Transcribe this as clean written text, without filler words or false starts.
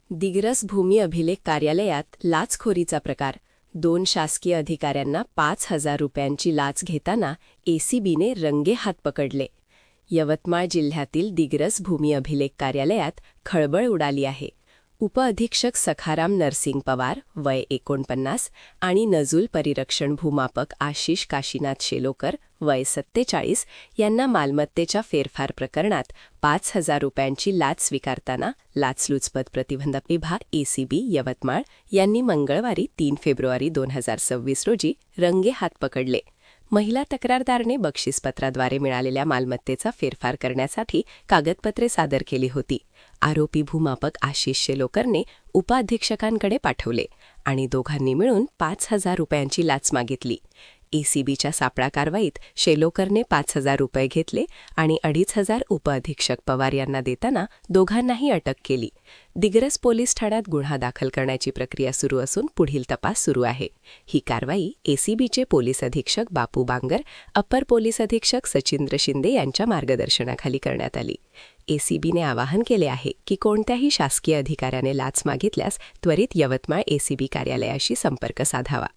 दिग्रस भूमी अभिलेख कार्यालयात लाचखोरीचा प्रकार. 2 शासकीय अधिकाऱ्यांना 5,000 रुपयांची लाच घेताना एसीबीने रंगेहात पकडले. यवतमाळ जिल्ह्यातील दिग्रस भूमी अभिलेख कार्यालयात खळबळ उडाली आहे. उपअधीक्षक सखाराम नरसिंग पवार वय 49 आणि नजूल परिरक्षण भूमापक आशिष काशीनाथ शेलोकर वय 47 यांना मालमत्तेच्या फेरफार प्रकरणात 5,000 रुपयांची लाच स्वीकारताना लाचलुचपत प्रतिबंधक विभाग एसीबी यवतमाळ यांनी मंगळवारी 3 फेब्रुवारी 2026 रोजी रंगेहात पकडले. महिला तक्रारदारने बक्षीसपत्राद्वारे मिळालेल्या मालमत्तेचा फेरफार करण्यासाठी कागदपत्रे सादर केली होती. आरोपी भूमापक आशिष शेलोकरने उपअधीक्षकांकडे पाठवले आणि दोघांनी मिळून 5,000 रुपयांची लाच मागितली. एसीबीच्या सापळा कारवाईत शेलोकरने 5,000 रुपये घेतले आणि 2,500 उपअधीक्षक पवार यांना देताना दोघांनाही अटक केली. दिग्रस पोलीस ठाण्यात गुन्हा दाखल करण्याची प्रक्रिया सुरू असून पुढील तपास सुरू आहे. ही कारवाई एसीबीचे पोलीस अधीक्षक बापू बांगर, अप्पर पोलीस अधीक्षक सचिंद्र शिंदे यांच्या मार्गदर्शनाखाली करण्यात आली. एसीबीने आवाहन केले आहे की कोणत्याही शासकीय अधिकाऱ्याने लाच मागितल्यास त्वरित यवतमाळ एसीबी कार्यालयाशी संपर्क साधावा.